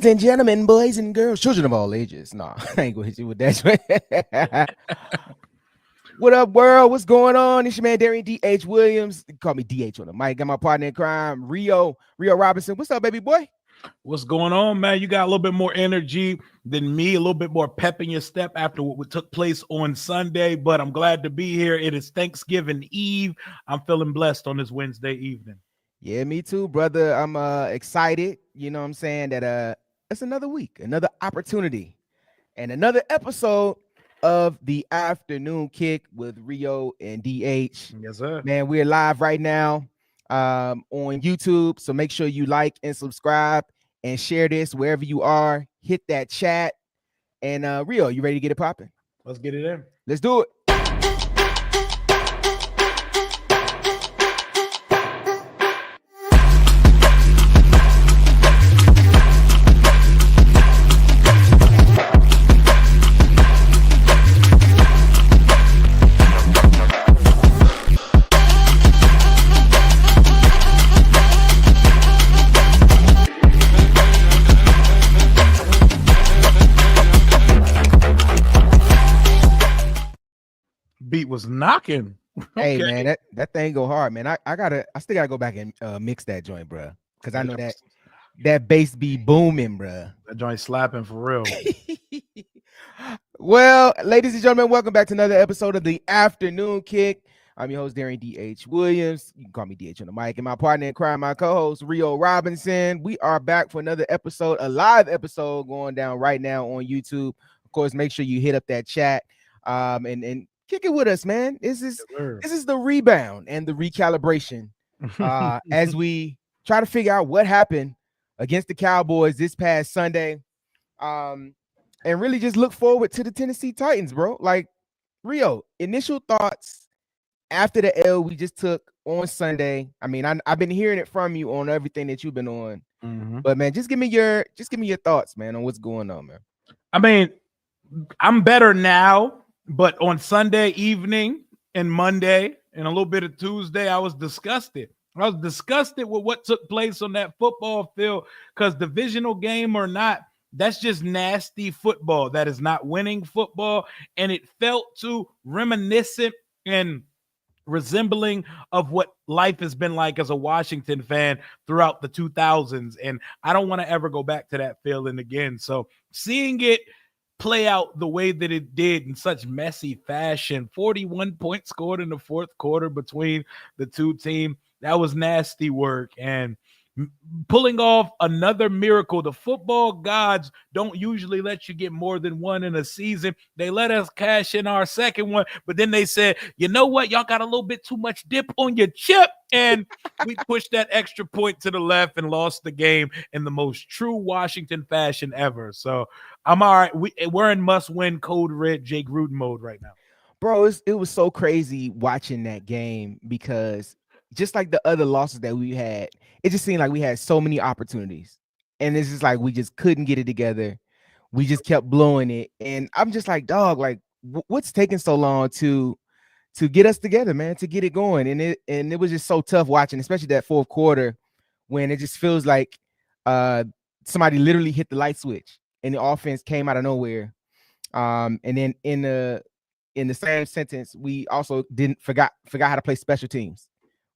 Ladies and gentlemen, boys and girls, children of all ages. Nah, I ain't gonna hit you with that. What up, world? What's going on? It's your man, Darian DH Williams. You can call me DH on the mic. Got my partner in crime, Rio Robinson. What's up, baby boy? What's going on, man? You got a little bit more energy than me, a little bit more pep in your step after what took place on Sunday, but I'm glad to be here. It is Thanksgiving Eve. I'm feeling blessed on this Wednesday evening. Yeah, me too, brother. I'm excited. You know what I'm saying? That it's another week, another opportunity, and another episode of the afternoon kick with Rio and DH. Yes, sir. Man, we're live right now on YouTube. So make sure you like and subscribe and share this wherever you are. Hit that chat. And Rio, you ready to get it popping? Let's get it in. Let's do it. Beat was knocking. Hey, man, that thing go hard, man. I still gotta go back and mix that joint, bro, because I know that bass be booming, bro. That joint slapping for real. Well, ladies and gentlemen, welcome back to another episode of the Afternoon Kick. I'm your host, Darian D.H. Williams. You can call me DH on the mic. And my partner in crime, my co-host, Rio Robinson. We are back for another episode, a live episode going down right now on YouTube. Of course, make sure you hit up that chat and kick it with us, man. This is the rebound and the recalibration as we try to figure out what happened against the Cowboys this past Sunday, and really just look forward to the Tennessee Titans, bro. Like, Rio, initial thoughts after the L we just took on Sunday. I mean, I've been hearing it from you on everything that you've been on, but man, just give me your thoughts, man, on what's going on, man. I mean, I'm better now. But on Sunday evening and Monday and a little bit of Tuesday, I was disgusted. I was disgusted with what took place on that football field, because divisional game or not, that's just nasty football. That is not winning football. And it felt too reminiscent and resembling of what life has been like as a Washington fan throughout the 2000s. And I don't want to ever go back to that feeling again. So seeing it play out the way that it did in such messy fashion, 41 points scored in the fourth quarter between the two teams, that was nasty work. And pulling off another miracle. The football gods don't usually let you get more than one in a season. They let us cash in our second one, but then they said, you know what, y'all got a little bit too much dip on your chip, and we pushed that extra point to the left and lost the game in the most true Washington fashion ever. So I'm all right. We're in must-win code red Jake Gruden mode right now. Bro, it was so crazy watching that game, because just like the other losses that we had, it just seemed like we had so many opportunities, and it's just like we just couldn't get it together. We just kept blowing it, and I'm just like, dog, like what's taking so long to get us together, man, to get it going? And it was just so tough watching, especially that fourth quarter, when it just feels like somebody literally hit the light switch and the offense came out of nowhere. And then in the same sentence, we also forgot how to play special teams,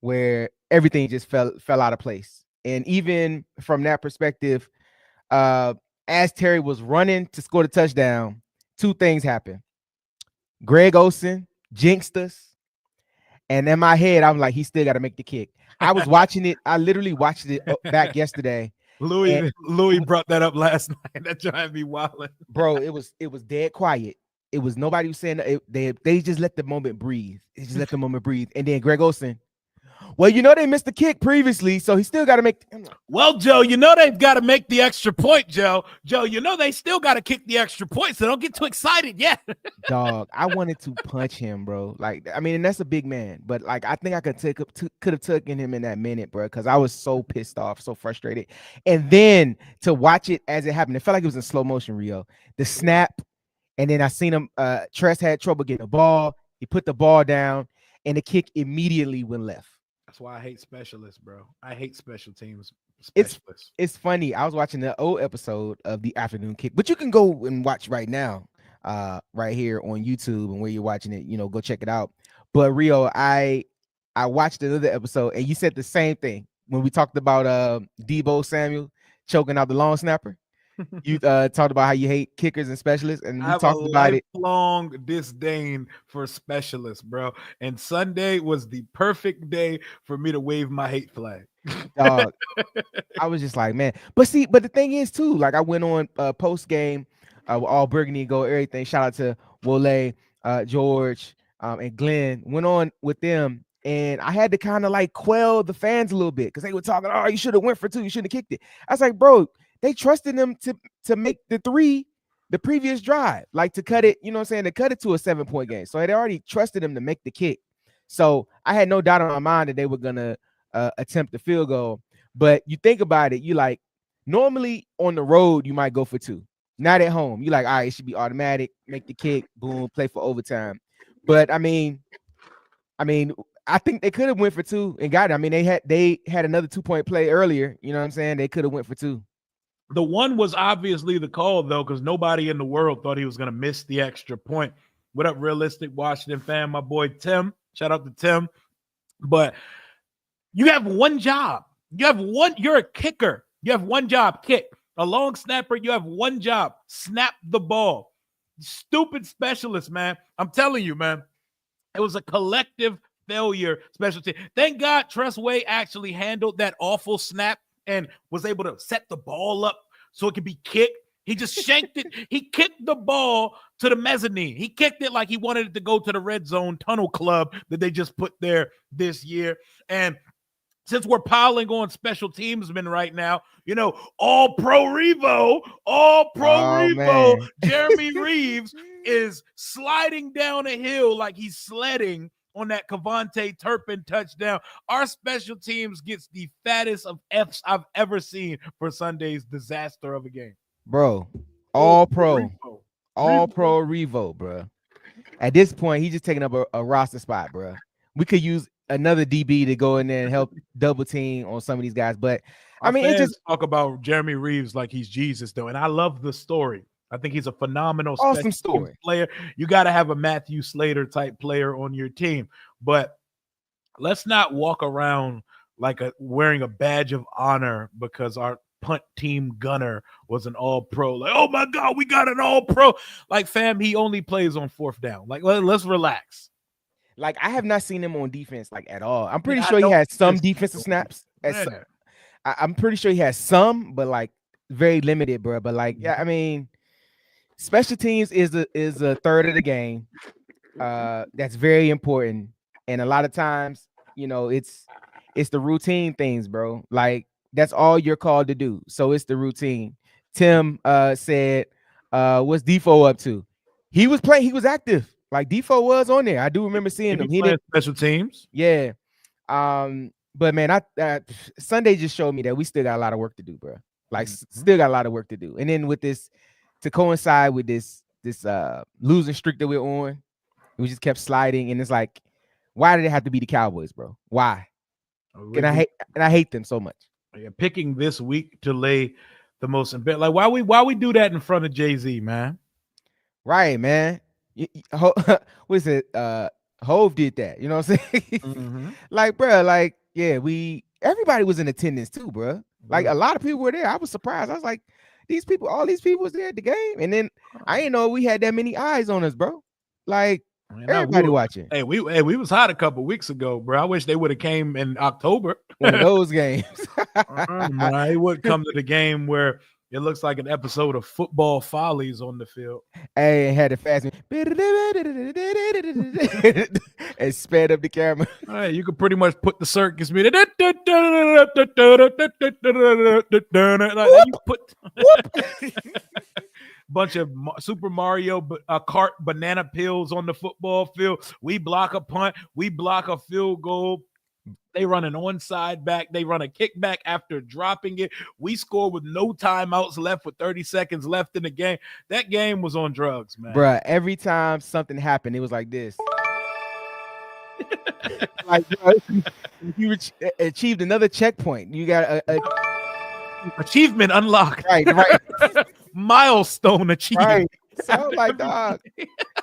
where everything just fell out of place. And even from that perspective, as Terry was running to score the touchdown, two things happened. Greg Olsen jinxed us, and in my head, I'm like, he still got to make the kick. I was watching it. I literally watched it back yesterday. Louis brought that up last night. That drive me wild, bro. It was dead quiet. It was nobody was saying it. They just let the moment breathe. They just let the moment breathe. And then Greg Olsen, well, you know, they missed the kick previously, so he still got to make. Well, Joe, you know they've got to make the extra point, Joe. Joe, you know they still got to kick the extra point, so don't get too excited yet. Dog, I wanted to punch him, bro. Like, I mean, and that's a big man, but like, I think I could have taken him in that minute, bro, because I was so pissed off, so frustrated. And then to watch it as it happened, it felt like it was in slow motion, Rio. The snap, and then I seen him. Tress had trouble getting the ball. He put the ball down, and the kick immediately went left. That's why I hate specialists, bro. I hate special teams it's Specialist. it's funny. I was watching the old episode of the Afternoon Kick, but you can go and watch right now, right here on YouTube and where you're watching it. Go check it out. But Rio, I watched another episode, and you said the same thing when we talked about Debo Samuel choking out the long snapper. You talked about how you hate kickers and specialists, and I we have a talked about it. lifelong disdain for specialists, bro. And Sunday was the perfect day for me to wave my hate flag. Dog, I was just like, man. But the thing is too, like I went on post game, all burgundy and gold, everything. Shout out to Wole, George, and Glenn. Went on with them, and I had to kind of like quell the fans a little bit because they were talking, oh, you should have went for two, you shouldn't have kicked it. I was like, bro, they trusted them to make the three the previous drive, like to cut it, what I'm saying, to cut it to a 7-point game. So they already trusted them to make the kick. So I had no doubt in my mind that they were gonna attempt the field goal. But you think about it, you like normally on the road, you might go for two. Not at home. You like, all right, it should be automatic, make the kick, boom, play for overtime. But I mean, I think they could have went for two and got it. I mean, they had another 2-point play earlier. You know what I'm saying? They could have went for two. The one was obviously the call, though, because nobody in the world thought he was going to miss the extra point. What up, realistic Washington fan? My boy Tim. Shout out to Tim. But you have one job. You're a kicker. You have one job, kick. A long snapper, you have one job, snap the ball. Stupid specialist, man. I'm telling you, man. It was a collective failure special team. Thank God Tressway actually handled that awful snap and was able to set the ball up so it could be kicked. He just shanked it. He kicked the ball to the mezzanine. He kicked it like he wanted it to go to the red zone tunnel club that they just put there this year. And since we're piling on special teamsmen right now, all pro Revo, Man. Jeremy Reeves is sliding down a hill like he's sledding on that Cavante Turpin touchdown. Our special teams gets the fattest of F's I've ever seen for Sunday's disaster of a game. Bro, all pro Revo. Revo, bro. At this point, he's just taking up a roster spot, bro. We could use another DB to go in there and help double team on some of these guys. But I mean, fans it just talk about Jeremy Reeves like he's Jesus, though, and I love the story. I think he's a phenomenal awesome story player. You got to have a Matthew Slater type player on your team, but let's not walk around like wearing a badge of honor because our punt team gunner was an all-pro. Like, oh my God, we got an all-pro. Like, fam, he only plays on fourth down. Like, let's relax. Like, I have not seen him on defense like at all. I'm pretty sure he has some defensive snaps. I'm pretty sure he has some, but like very limited, bro. But like, yeah, I mean, special teams is a third of the game. That's very important, and a lot of times, it's the routine things, bro. Like that's all you're called to do. So it's the routine. Tim said, "What's Defo up to?" He was playing. He was active. Like Defo was on there. I do remember seeing him. He did special teams. Yeah. But man, Sunday just showed me that we still got a lot of work to do, bro. Like still got a lot of work to do. And then with this, to coincide with this losing streak that we're on, we just kept sliding. And it's like, why did it have to be the Cowboys, bro? Why? And I hate them so much. Yeah, picking this week to lay the most in bed. Like why we do that in front of Jay-Z, man? Right, man. What is it? Hove did that, you know what I'm saying? Like, bro, like, yeah, everybody was in attendance too, bro. Like a lot of people were there. I was surprised. I was like, all these people was there at the game, and then I didn't know we had that many eyes on us, bro. Like everybody watching. Hey, we was hot a couple weeks ago, bro. I wish they would have came in October. One of those games. He would come to the game where it looks like an episode of Football Follies on the field. Hey, had it fast and sped up the camera. All right, you could pretty much put the circus music. You put bunch of Super Mario Kart banana pills on the football field. We block a punt. We block a field goal. They run an onside back. They run a kickback after dropping it. We score with no timeouts left with 30 seconds left in the game. That game was on drugs, man. Bruh, every time something happened, it was like this. Like, bro, you achieved another checkpoint. You got Achievement unlocked. Right. Milestone achieved. Right. So like, dog,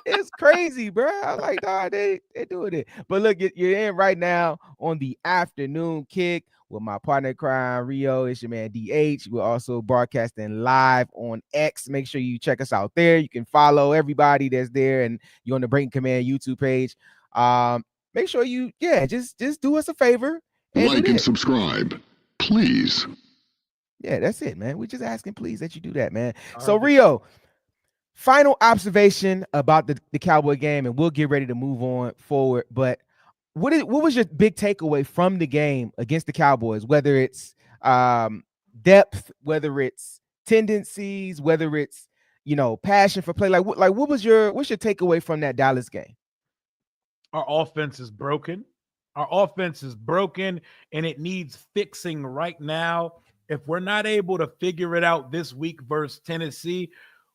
it's crazy, bro. I was like, dog, they doing it. But look, you're in right now on the afternoon kick with my partner in crime, Rio. It's your man DH. We're also broadcasting live on X. Make sure you check us out there. You can follow everybody that's there, and you're on the Breaking Command YouTube page. Make sure you, just do us a favor and like and subscribe, please. Yeah, that's it, man. We're just asking, please, that you do that, man. So Rio, final observation about the Cowboy game, and we'll get ready to move on forward. But what was your big takeaway from the game against the Cowboys? Whether it's depth, whether it's tendencies, whether it's passion for play. What's your takeaway from that Dallas game? Our offense is broken. Our offense is broken, and it needs fixing right now. If we're not able to figure it out this week versus Tennessee,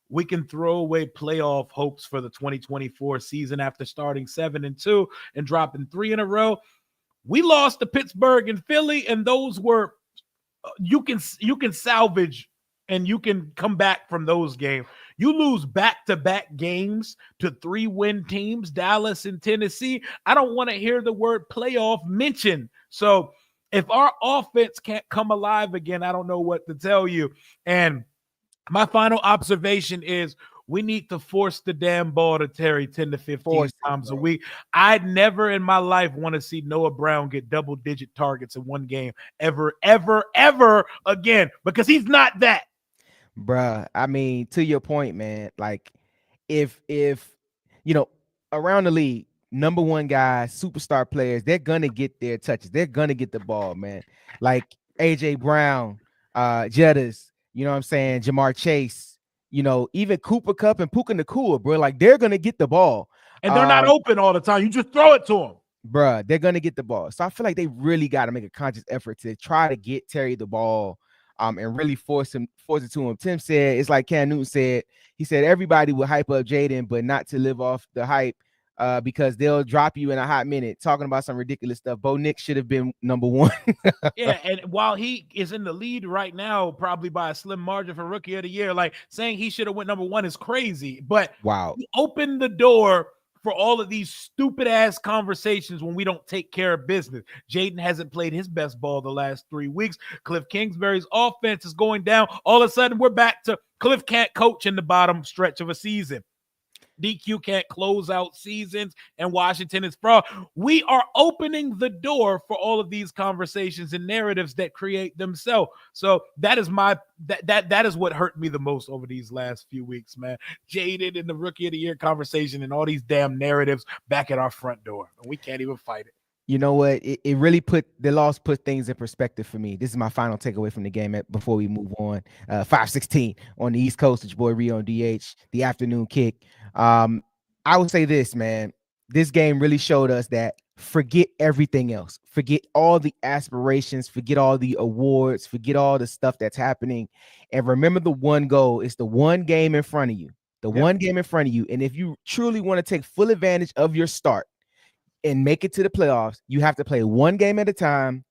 we can throw away playoff hopes for the 2024 season after starting 7-2 and dropping 3 in a row. We lost to Pittsburgh and Philly, and those were you can salvage and you can come back from those games. You lose back-to-back games to 3-win teams, Dallas and Tennessee. I don't want to hear the word playoff mentioned. So if our offense can't come alive again, I don't know what to tell you. And my final observation is we need to force the damn ball to Terry 10 to 15 times a week. I'd never in my life want to see Noah Brown get double-digit targets in one game ever again, because he's not that. Bruh, I mean, to your point, man, like if around the league, number one guys, superstar players, they're gonna get their touches. They're gonna get the ball, man. Like AJ Brown, Jettas, you know what I'm saying? Jamar Chase, even Cooper Kupp and Puka Nacua, bro. Like they're gonna get the ball. And they're not open all the time. You just throw it to them. Bruh, they're gonna get the ball. So I feel like they really got to make a conscious effort to try to get Terry the ball. And really force it to him. Tim said, it's like Cam Newton said, he said everybody will hype up Jaden, but not to live off the hype because they'll drop you in a hot minute talking about some ridiculous stuff. Bo Nix should have been number one. Yeah, and while he is in the lead right now, probably by a slim margin for Rookie of the Year, like saying he should have went number one is crazy. But wow, open the door for all of these stupid ass conversations when we don't take care of business. Jaden hasn't played his best ball the last 3 weeks. Cliff Kingsbury's offense is going down. All of a sudden, we're back to Cliff can't coach in the bottom stretch of a season. DQ can't close out seasons, and Washington is fraud. We are opening the door for all of these conversations and narratives that create themselves. So that is that is what hurt me the most over these last few weeks, man. Jaded in the Rookie of the Year conversation and all these damn narratives back at our front door. And we can't even fight it. You know what? It really put things in perspective for me. This is my final takeaway from the game before we move on. 5:16 on the East Coast. It's your boy Rio on DH, the afternoon kick. I would say this, man. This game really showed us that forget everything else. Forget all the aspirations. Forget all the awards. Forget all the stuff that's happening. And remember the one goal. It's the one game in front of you. One game in front of you. And if you truly want to take full advantage of your start and make it to the playoffs, you have to play one game at a time.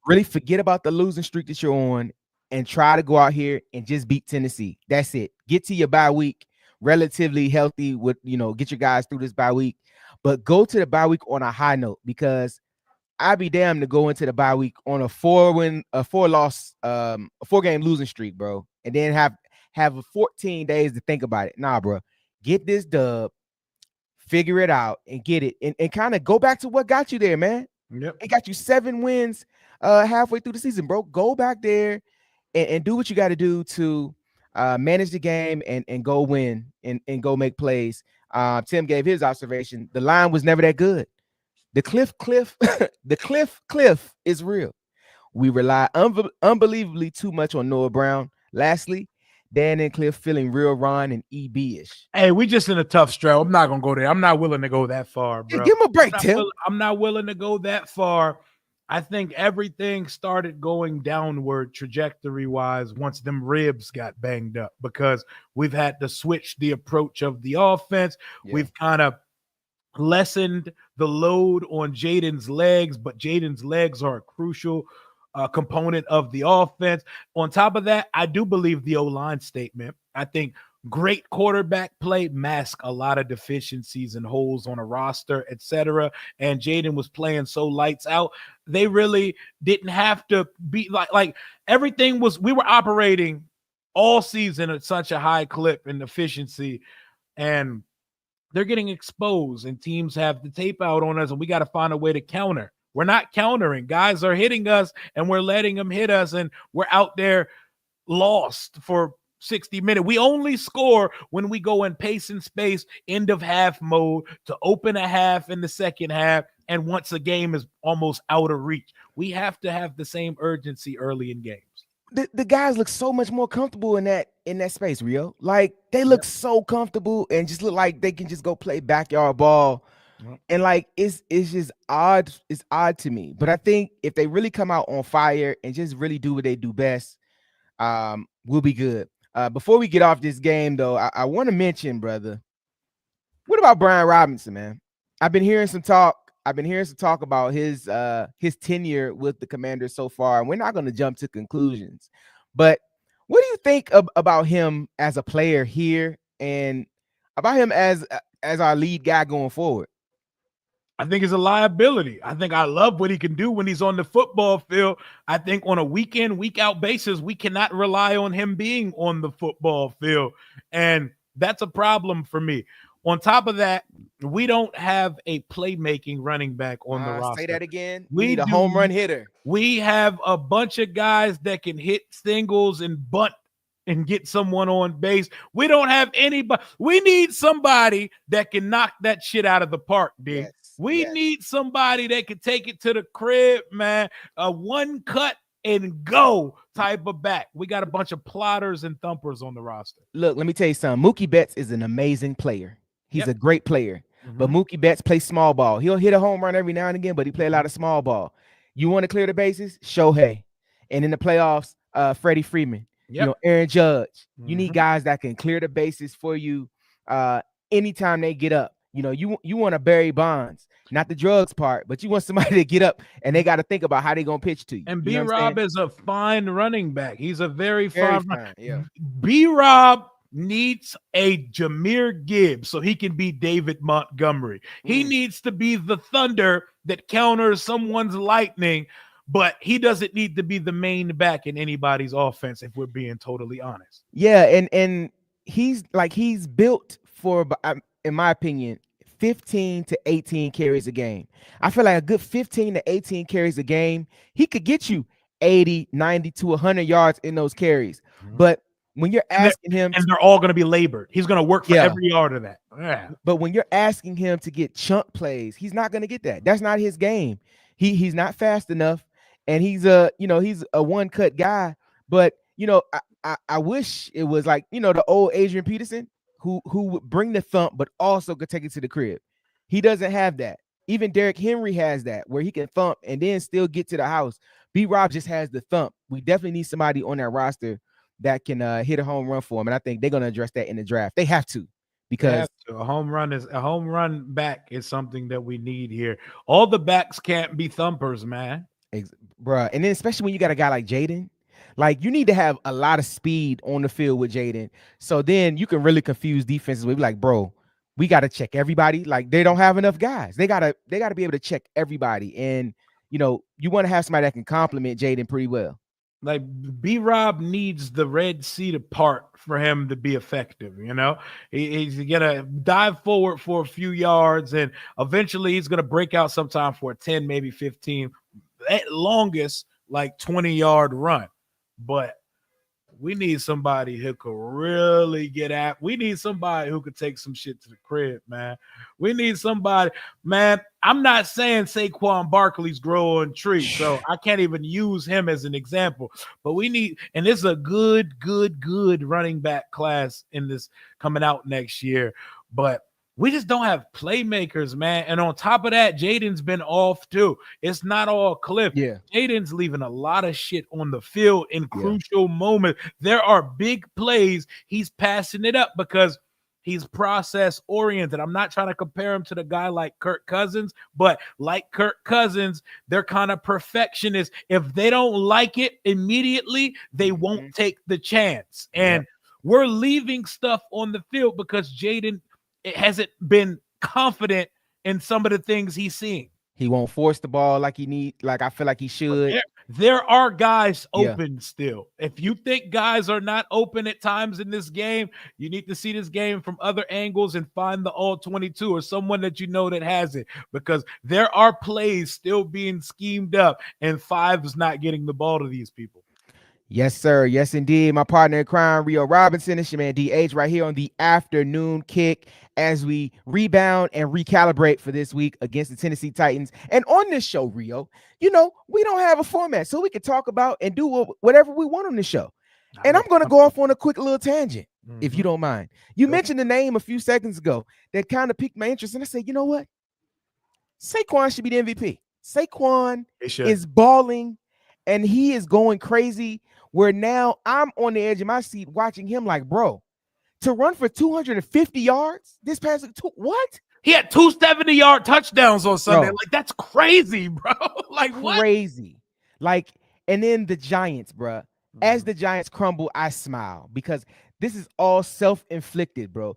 Really forget about the losing streak that you're on and try to go out here and just beat Tennessee. That's it. Get to your bye week relatively healthy with, get your guys through this bye week, but go to the bye week on a high note, because I'd be damned to go into the bye week on a 4-game losing streak, bro, and then have 14 days to think about it. Nah, bro, get this dub, figure it out, and get it, and kind of go back to what got you there, man. It got you 7 wins halfway through the season, bro. Go back there and do what you got to do to manage the game and go win and go make plays. Tim gave his observation. The line was never that good. The cliff is real. We rely unbelievably too much on Noah Brown. Lastly, Dan and Cliff feeling real Ron and EB-ish. Hey, we just in a tough stretch. I'm not gonna go there. I'm not willing to go that far, bro. Yeah, give him a break, Tim. I'm not willing to go that far. I think everything started going downward trajectory-wise once them ribs got banged up, because we've had to switch the approach of the offense. Yeah. We've kind of lessened the load on Jaden's legs, but Jaden's legs are a crucial component of the offense. On top of that, I do believe the O-line statement. I think great quarterback play mask a lot of deficiencies and holes on a roster, etc. And Jaden was playing so lights out. They really didn't have to be like everything was. We were operating all season at such a high clip and efficiency, and they're getting exposed. And teams have the tape out on us, and we got to find a way to counter. We're not countering. Guys are hitting us, and we're letting them hit us, and we're out there lost for 60 minutes. We only score when we go in pace and space, end of half mode to open a half in the second half. And once the game is almost out of reach, we have to have the same urgency early in games. The guys look so much more comfortable in that space, Rio. Like they look so comfortable and just look like they can just go play backyard ball. And like it's just odd. It's odd to me. But I think if they really come out on fire and just really do what they do best, we'll be good. Before we get off this game, though, I want to mention, brother, what about Brian Robinson, man? I've been hearing some talk about his tenure with the Commanders so far, and we're not going to jump to conclusions. But what do you think about him as a player here, and about him as our lead guy going forward? I think it's a liability. I think I love what he can do when he's on the football field. I think on a week in, week out basis, we cannot rely on him being on the football field. And that's a problem for me. On top of that, we don't have a playmaking running back on the roster. Say that again. We need a home run hitter. We have a bunch of guys that can hit singles and bunt and get someone on base. We don't have anybody. We need somebody that can knock that shit out of the park, dude. Yes. We need somebody that can take it to the crib, man. A one cut and go type of back. We got a bunch of plotters and thumpers on the roster. Look, let me tell you something. Mookie Betts is an amazing player. He's a great player. But Mookie Betts plays small ball. He'll hit a home run every now and again, but he play a lot of small ball. You want to clear the bases? Shohei. And in the playoffs, Freddie Freeman. You know, Aaron Judge. You need guys that can clear the bases for you anytime they get up. You know, you want a Barry Bonds, not the drugs part, but you want somebody to get up and they got to think about how they gonna pitch to you. And B-Rob is a fine running back. He's a very fine. Yeah. B-Rob needs a Jahmyr Gibbs so he can be David Montgomery. He needs to be the thunder that counters someone's lightning, but he doesn't need to be the main back in anybody's offense, if we're being totally honest. Yeah, and he's built for, in my opinion, 15 to 18 carries a game. I feel like a good 15 to 18 carries a game, he could get you 80, 90 to 100 yards in those carries. But when you're asking him, and they're all going to be labored, he's going to work for every yard of that. Yeah. But when you're asking him to get chunk plays, he's not going to get that. That's not his game. He's not fast enough, and he's a one cut guy. But I wish it was like the old Adrian Peterson who would bring the thump, but also could take it to the crib. He doesn't have that. Even Derrick Henry has that, where he can thump and then still get to the house. B-Rob just has the thump. We definitely need somebody on that roster that can hit a home run for him, and I think they're going to address that in the draft. They have to, because a home run back is something that we need here. All the backs can't be thumpers, man. Bruh. And then especially when you got a guy like Jaden, like you need to have a lot of speed on the field with Jaden. So then you can really confuse defenses. We'd be like, bro, we got to check everybody. Like they don't have enough guys. They gotta be able to check everybody. And you want to have somebody that can complement Jaden pretty well. Like B-Rob needs the Red Sea to part for him to be effective. He's gonna dive forward for a few yards, and eventually he's gonna break out sometime for a 10, maybe 15, at longest like 20-yard run. But we need somebody who could really get at. We need somebody who could take some shit to the crib, man. We need somebody, man. I'm not saying Saquon Barkley's growing trees, so I can't even use him as an example. But we need, and this is a good running back class in this coming out next year. But we just don't have playmakers, man. And on top of that, Jaden's been off too. It's not all Cliff. Yeah. Jaden's leaving a lot of shit on the field in crucial moments. There are big plays. He's passing it up because He's process oriented. I'm not trying to compare him to the guy like Kirk Cousins, but like Kirk Cousins, they're kind of perfectionists. If they don't like it immediately, they won't take the chance. And we're leaving stuff on the field because Jaden hasn't been confident in some of the things he's seeing. He won't force the ball like I feel like he should. There are guys open still. If you think guys are not open at times in this game, you need to see this game from other angles and find the all 22 or someone that you know that has it, because there are plays still being schemed up and Five is not getting the ball to these people. Yes, sir. Yes, indeed. My partner in crime, Rio Robinson. It's your man DH right here on the afternoon kick as we rebound and recalibrate for this week against the Tennessee Titans. And on this show, Rio, we don't have a format, so we can talk about and do whatever we want on the show. And I'm going to go off on a quick little tangent, if you don't mind. You mentioned the name a few seconds ago that kind of piqued my interest. And I said, you know what? Saquon should be the MVP. Saquon is balling and he is going crazy, where now I'm on the edge of my seat watching him like, bro, to run for 250 yards this past what? He had 270-yard touchdowns on Sunday. Bro, like, that's crazy, bro. Like, what? Crazy. Like, and then the Giants, bro. As the Giants crumble, I smile because this is all self-inflicted, bro.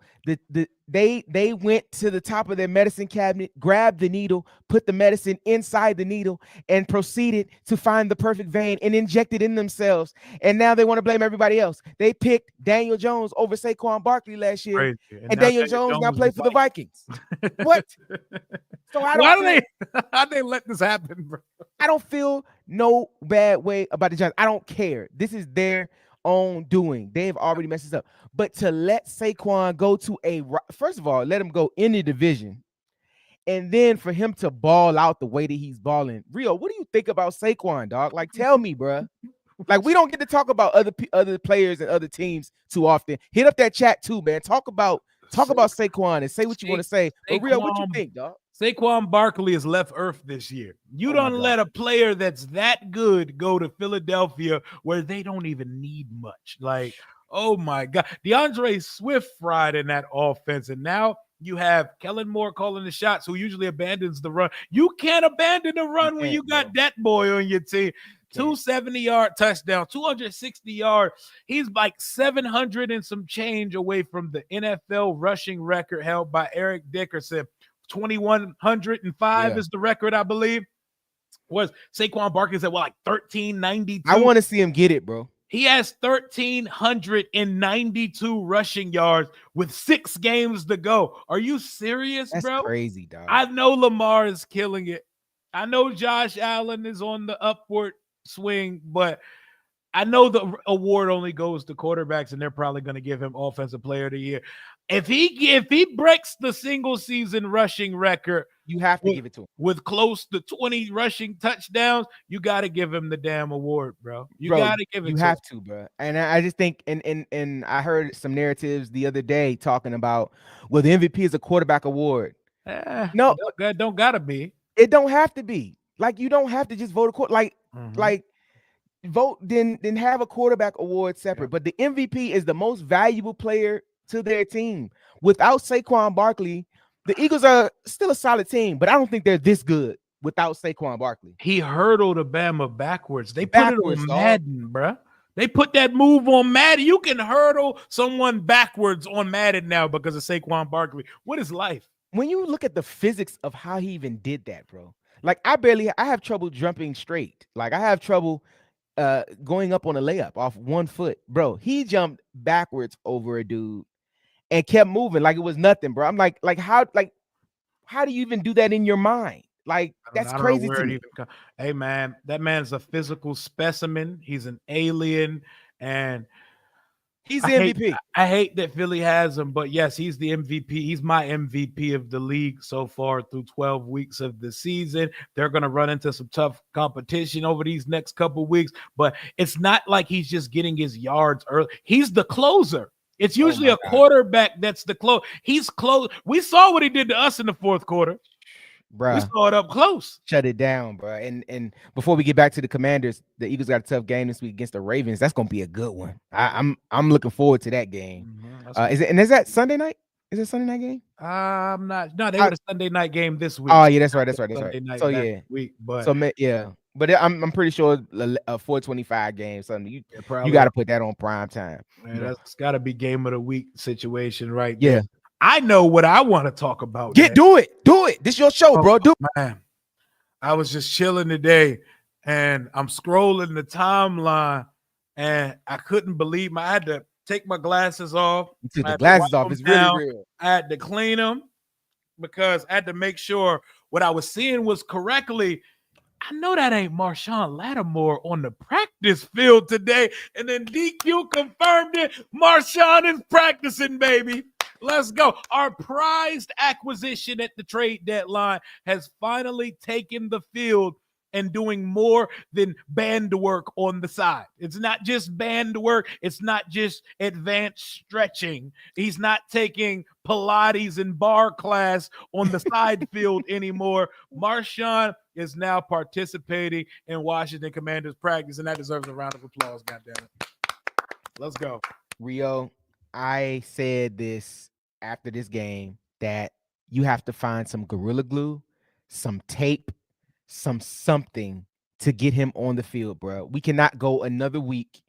They went to the top of their medicine cabinet, grabbed the needle, put the medicine inside the needle, and proceeded to find the perfect vein and inject it in themselves. And now they want to blame everybody else. They picked Daniel Jones over Saquon Barkley last year, and Daniel Jones now plays for the Vikings. What? So how'd they let this happen, bro? I don't feel no bad way about the Giants. I don't care. This is their own doing. They've already messed this up. But to let Saquon go to first of all, let him go in the division, and then for him to ball out the way that he's balling. Rio, what do you think about Saquon, dog? Like, tell me, bro. Like, we don't get to talk about other players and other teams too often. Hit up that chat too, man. Talk about Saquon and say what you want to say. But Rio, what you think, dog? Saquon Barkley has left Earth this year. You don't let a player that's that good go to Philadelphia where they don't even need much. Like, oh my God. DeAndre Swift fried in that offense. And now you have Kellen Moore calling the shots, who usually abandons the run. You can't abandon the run when you got that boy on your team. 270-yard touchdown, 260 yards. He's like 700 and some change away from the NFL rushing record held by Eric Dickerson. 2,105 is the record, I believe. Was Saquon Barkley's at like 1,392? I want to see him get it, bro. He has 1,392 rushing yards with 6 games to go. Are you serious, bro? That's crazy, dog. I know Lamar is killing it. I know Josh Allen is on the upward swing, but I know the award only goes to quarterbacks, and they're probably going to give him Offensive Player of the Year. If he breaks the single season rushing record, you have to give it to him with close to 20 rushing touchdowns. You got to give him the damn award, bro. You got to give it. You have to, bro. And I just think, and I heard some narratives the other day talking about, well, the MVP is a quarterback award. No, it don't gotta be. It don't have to be. Like, you don't have to just vote a quarterback. Like vote, then have a quarterback award separate. But the MVP is the most valuable player to their team. Without Saquon Barkley, the Eagles are still a solid team, but I don't think they're this good without Saquon Barkley. He hurdled Obama backwards. They put it on Madden, bro. They put that move on Madden. You can hurdle someone backwards on Madden now because of Saquon Barkley. What is life? When you look at the physics of how he even did that, bro, like I have trouble jumping straight. Like, I have trouble going up on a layup off 1 foot, bro. He jumped backwards over a dude and kept moving like it was nothing, bro. I'm like how do you even do that in your mind? Like, that's crazy to me. Hey, man, that man's a physical specimen. He's an alien, and he's the MVP. I hate that Philly has him, but yes, he's the MVP. He's my MVP of the league so far through 12 weeks of the season. They're going to run into some tough competition over these next couple weeks, but it's not like he's just getting his yards early. He's the closer. It's usually a quarterback that's the close. He's close. We saw what he did to us in the fourth quarter. Bro, we saw it up close. Shut it down, bro. And before we get back to the Commanders, the Eagles got a tough game this week against the Ravens. That's gonna be a good one. I'm looking forward to that game. Is that Sunday night? Is it Sunday night game? I'm not. No, they were the Sunday night game this week. Oh yeah, that's right. Sunday night So that yeah, week, but so yeah, but I'm pretty sure a 425 game. Something you probably got to put that on prime time. Man, that's got to be game of the week situation right Yeah. there. I know what I want to talk about. Do it. This your show, bro. Do it. Man, I was just chilling today, and I'm scrolling the timeline, and I couldn't believe I had to take my glasses off. You took the glasses off. It's really real. I had to clean them because I had to make sure what I was seeing was correctly. I know that ain't Marshon Lattimore on the practice field today. And then DQ confirmed it. Marshon is practicing, baby. Let's go. Our prized acquisition at the trade deadline has finally taken the field and doing more than band work on the side. It's not just band work. It's not just advanced stretching. He's not taking Pilates and bar class on the side field anymore. Marshon is now participating in Washington Commanders practice, and that deserves a round of applause, goddammit. Let's go. Rio, I said this after this game that you have to find some Gorilla Glue, some tape, something to get him on the field, bro. We cannot go another week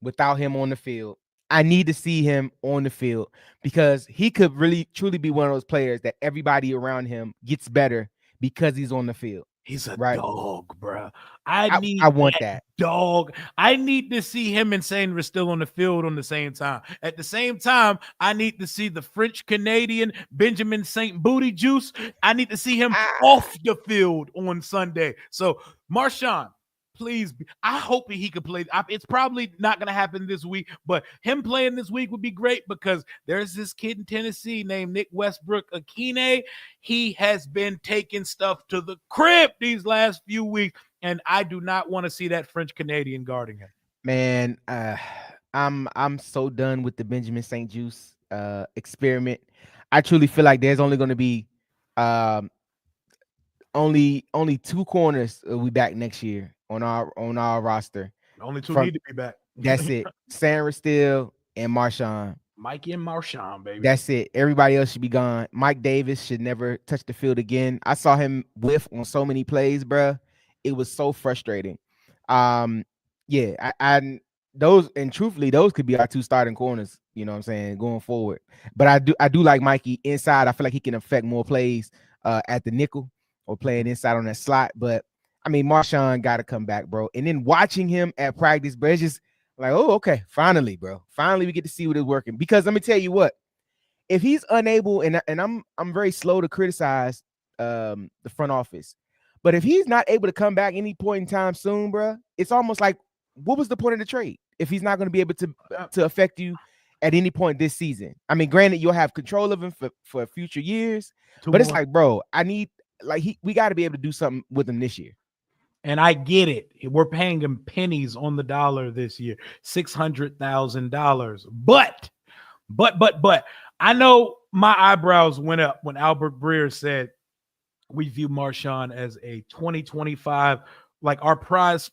without him on the field. I need to see him on the field because he could really truly be one of those players that everybody around him gets better because he's on the field. He's a dog, bro. I want that dog. I need to see him and Sandra still on the field on the same time. At the same time, I need to see the French Canadian Benjamin St. Booty Juice. I need to see him off the field on Sunday. So, Marshon, please, I hope he could play. It's probably not going to happen this week, but him playing this week would be great because there's this kid in Tennessee named Nick Westbrook Akine. He has been taking stuff to the crib these last few weeks, and I do not want to see that French Canadian guarding him. Man, I'm so done with the Benjamin St. Juice experiment. I truly feel like there's only going to be only two corners will be back next year on our roster. Only two need to be back. That's it. Sandra Steele and Marshon. Mikey and Marshon, baby. That's it. Everybody else should be gone. Mike Davis should never touch the field again. I saw him whiff on so many plays, bro. It was so frustrating. Yeah, I those, and truthfully, those could be our two starting corners, you know what I'm saying, going forward. But I do like Mikey inside. I feel like he can affect more plays at the nickel or playing inside on that slot. But I mean, Marshon got to come back, bro. And then watching him at practice, bro, it's just like, oh, okay, finally, bro. Finally, we get to see what is working. Because let me tell you what, if he's unable, and I'm very slow to criticize the front office, but if he's not able to come back any point in time soon, bro, it's almost like, what was the point of the trade if he's not going to be able to affect you at any point this season? I mean, granted, you'll have control of him for future years, but it's like, bro, we got to be able to do something with him this year. And I get it. We're paying him pennies on the dollar this year, $600,000. But I know my eyebrows went up when Albert Breer said we view Marshon as a 2025, like our prize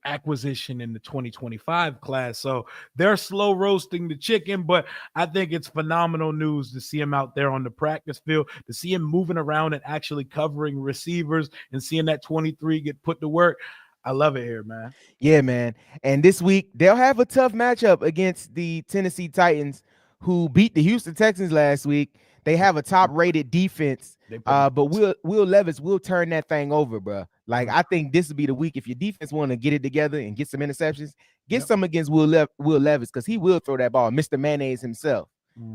acquisition in the 2025 class. So they're slow roasting the chicken, but I think it's phenomenal news to see him out there on the practice field, to see him moving around and actually covering receivers and seeing that 23 get put to work. I love it here, man. Yeah, man. And this week they'll have a tough matchup against the Tennessee Titans, who beat the Houston Texans last week. They have a top-rated defense, but Will Levis will turn that thing over, bro. Like, I think this will be the week if your defense want to get it together and get some interceptions, get some against Will Levis, because he will throw that ball. Mr. Mayonnaise himself.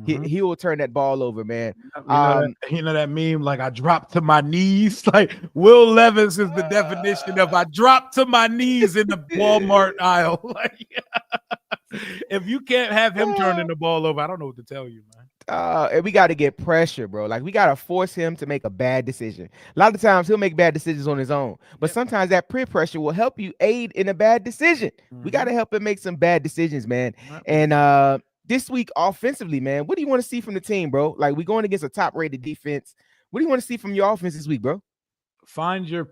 He will turn that ball over, man. You know that meme, like I dropped to my knees. Like Will Levis is the definition of I dropped to my knees in the Walmart aisle. Like, if you can't have him turning the ball over, I don't know what to tell you, man. And we got to get pressure, bro. Like, we got to force him to make a bad decision. A lot of times he'll make bad decisions on his own, but sometimes that peer pressure will help you aid in a bad decision. We got to help him make some bad decisions, man. And this week offensively, man, what do you want to see from the team, bro? Like, we're going against a top-rated defense. What do you want to see from your offense this week, bro? Find your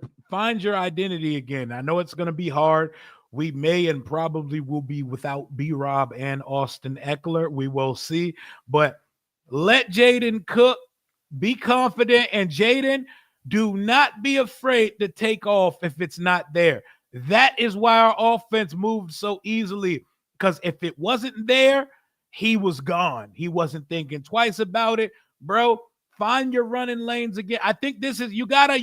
identity again. I know it's going to be hard. We may and probably will be without B-Rob and Austin Eckler. We will see, but Let Jaden cook. Be confident. And Jaden, do not be afraid to take off if it's not there. That is why our offense moved so easily. Because if it wasn't there, he was gone. He wasn't thinking twice about it. Bro, find your running lanes again. I think this is you gotta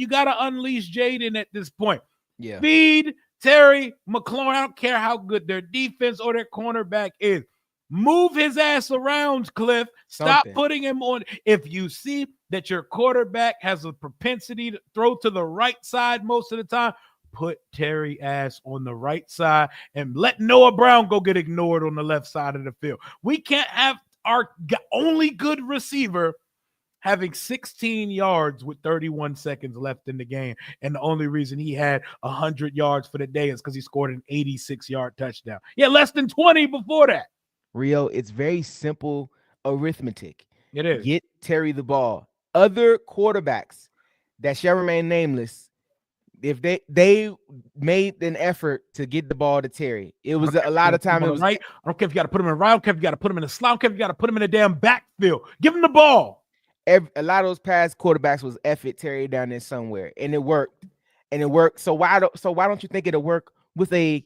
unleash Jaden at this point. Yeah. Feed Terry McLaurin. I don't care how good their defense or their cornerback is. Move his ass around, Cliff. Stop putting him on. If you see that your quarterback has a propensity to throw to the right side most of the time, put Terry ass on the right side and let Noah Brown go get ignored on the left side of the field. We can't have our only good receiver having 16 yards with 31 seconds left in the game. And the only reason he had 100 yards for the day is because he scored an 86-yard touchdown. Yeah, less than 20 before that. Rio, it's very simple arithmetic. It is. Get Terry the ball. Other quarterbacks that shall remain nameless, if they made an effort to get the ball to Terry, it was a lot of time. It was right. I don't care if you got to put him in right. I don't care if you got to put him in the slot. I don't care if you got to put him in the damn backfield. Give him the ball. A lot of those past quarterbacks was F it Terry down there somewhere, and it worked. So why don't you think it'll work with a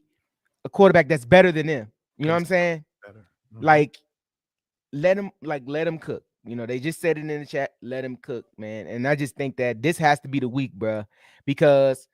quarterback that's better than them? You know what I'm saying? Better. Like let him cook. You know, they just said it in the chat. Let him cook, man. And I just think that this has to be the week, bro, because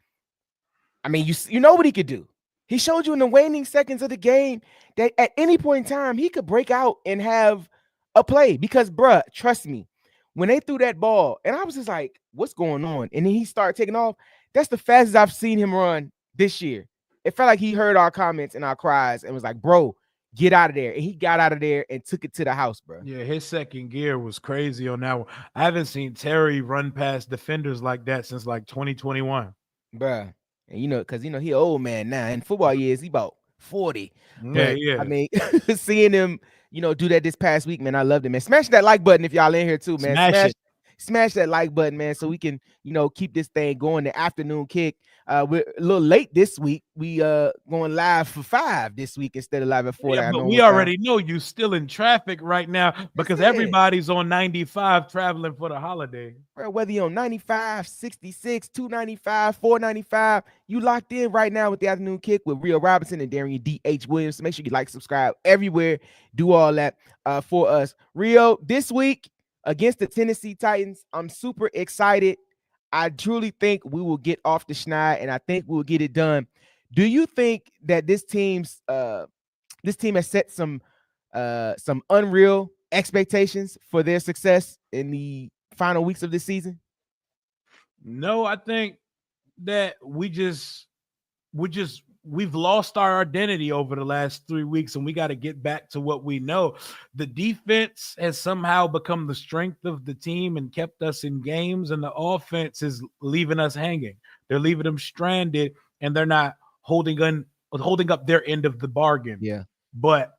I mean, you know what he could do. He showed you in the waning seconds of the game that at any point in time he could break out and have a play. Because, bro, trust me, when they threw that ball, and I was just like, "What's going on?" And then he started taking off. That's the fastest I've seen him run this year. It felt like he heard our comments and our cries and was like, "Bro, get out of there." And he got out of there and took it to the house, bro. Yeah, his second gear was crazy on that one. I haven't seen Terry run past defenders like that since like 2021. Bruh. And you know, because he an old man now. In football years, he about 40. But, Yeah. I mean, seeing him, do that this past week, man, I loved it, man. Smash that like button if y'all in here too, man. Smash that like button, man, so we can, keep this thing going. The afternoon kick. We're a little late this week. We going live for 5 this week instead of live at 4. Yeah, but we already know you still in traffic right now because everybody's on 95 traveling for the holiday. Bro, whether you're on 95, 66, 295, 495, you locked in right now with the afternoon kick with Rio Robinson and Darian D.H. Williams. So make sure you like, subscribe everywhere. Do all that for us. Rio, this week against the Tennessee Titans, I'm super excited. I truly think we will get off the schneid, and I think we'll get it done. Do you think that this team has set some unreal expectations for their success in the final weeks of this season? No, I think that we've lost our identity over the last 3 weeks, and we got to get back to what we know. The defense has somehow become the strength of the team and kept us in games, and the offense is leaving us hanging. They're leaving them stranded, and they're not holding up their end of the bargain. Yeah. But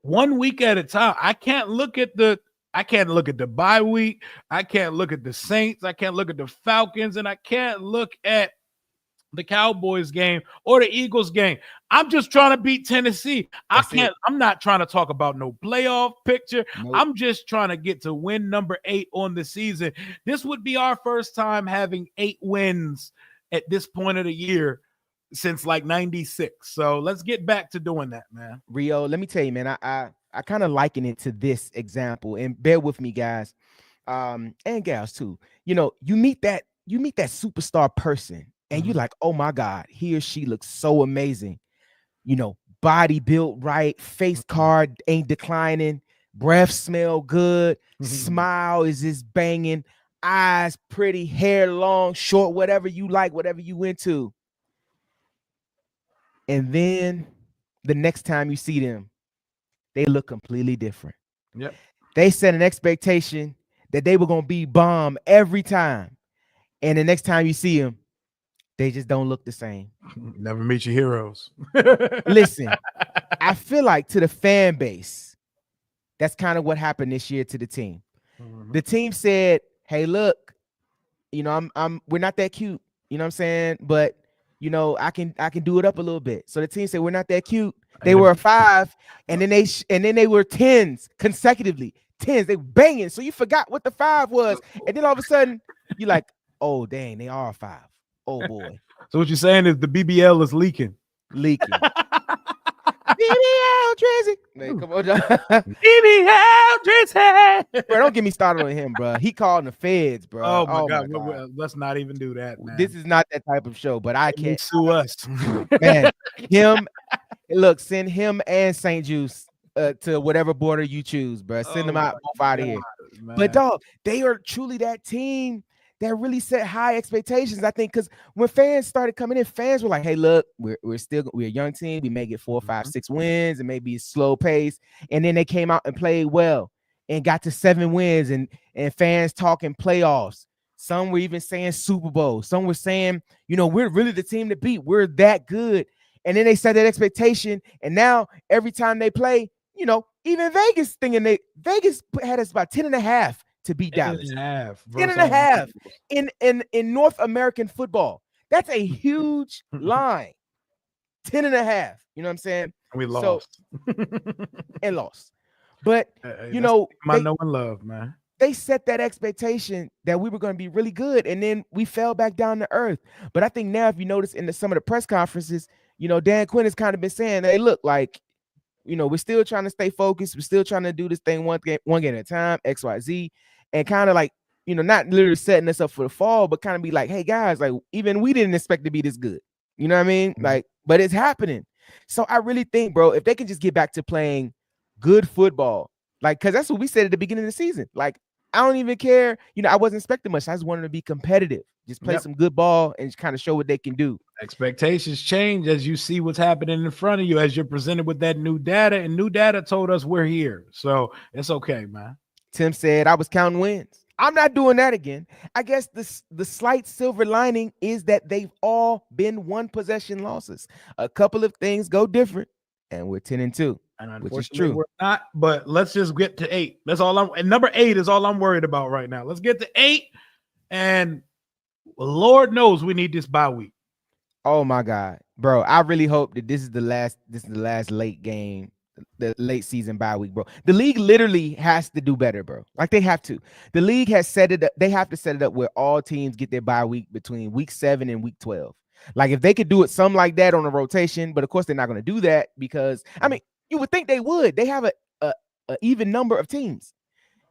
1 week at a time, I can't look at the bye week. I can't look at the Saints. I can't look at the Falcons, and I can't look at the Cowboys game or the Eagles game. I'm just trying to beat Tennessee. I'm not trying to talk about no playoff picture. Nope. I'm just trying to get to win number 8 on the season. This would be our first time having 8 wins at this point of the year since like 96. So let's get back to doing that, man. Rio, let me tell you, man, I kind of liken it to this example, and bear with me, guys, and gals too. You meet that superstar person. And you're like, oh my God, he or she looks so amazing. Body built right, face card ain't declining, breath smell good, smile is just banging, eyes pretty, hair long, short, whatever you like, whatever you into. And then the next time you see them, they look completely different. Yep. They set an expectation that they were going to be bomb every time. And the next time you see them, they just don't look the same. Never meet your heroes. Listen, I feel like to the fan base, that's kind of what happened this year to the team. Mm-hmm. The team said, "Hey, look, we're not that cute. You know what I'm saying? But I can do it up a little bit." So the team said, "We're not that cute." They were a 5, and then they were 10s consecutively. 10s. They banging. So you forgot what the 5 was. And then all of a sudden, you're like, oh, dang, they are 5. Oh, boy. So what you're saying is the BBL is leaking. Leaking. BBL Drizzy. Man, come on, BBL Drizzy. Bro, don't get me started on him, bro. He called the feds, bro. Oh my God. Let's not even do that, man. This is not that type of show, but I can't sue us. Man, him. Look, send him and St. Juice to whatever border you choose, bro. Send them out both out of here. Man. But dog, they are truly that team that really set high expectations. I think because when fans started coming in, fans were like, "Hey, look, we're a young team. We may get 4, 5, 6 wins, and maybe slow pace." And then they came out and played well and got to 7 wins, and fans talking playoffs. Some were even saying Super Bowl. Some were saying, we're really the team to beat. We're that good. And then they set that expectation, and now every time they play, even Vegas Vegas had us about 10.5 to beat Dallas. 10.5 in North American football. That's a huge line. 10.5. You know what I'm saying? We lost. And lost. But my knowing love, man. They set that expectation that we were going to be really good, and then we fell back down to earth. But I think now, if you notice in some of the press conferences, Dan Quinn has kind of been saying, "Hey, look, like, we're still trying to stay focused. We're still trying to do this thing one game at a time, X, Y, Z, and kind of like, not literally setting us up for the fall, but kind of be like, hey guys, like, even we didn't expect to be this good. You know what I mean? Mm-hmm. Like, but it's happening. So I really think, bro, if they can just get back to playing good football, like, because that's what we said at the beginning of the season. Like, I don't even care. I wasn't expecting much. I just wanted to be competitive. Just play some good ball and just kind of show what they can do. Expectations change as you see what's happening in front of you, as you're presented with that new data, and new data told us we're here. So it's okay, man. Tim said, I was counting wins. I'm not doing that again. I guess the slight silver lining is that they've all been 1-possession losses. A couple of things go different, and we're 10-2. And which is true. We're not, but let's just get to 8. That's all and number 8 is all I'm worried about right now. Let's get to 8, and Lord knows we need this bye week. Oh my God, bro. I really hope that this is the last late game, the late season bye week, bro. The league literally has to do better, bro. Like, they have to. The league has set it up. They have to set it up where all teams get their bye week between week 7 and week 12. Like, if they could do it something like that on a rotation, but of course they're not going to do that because, I mean, you would think they would. They have a even number of teams.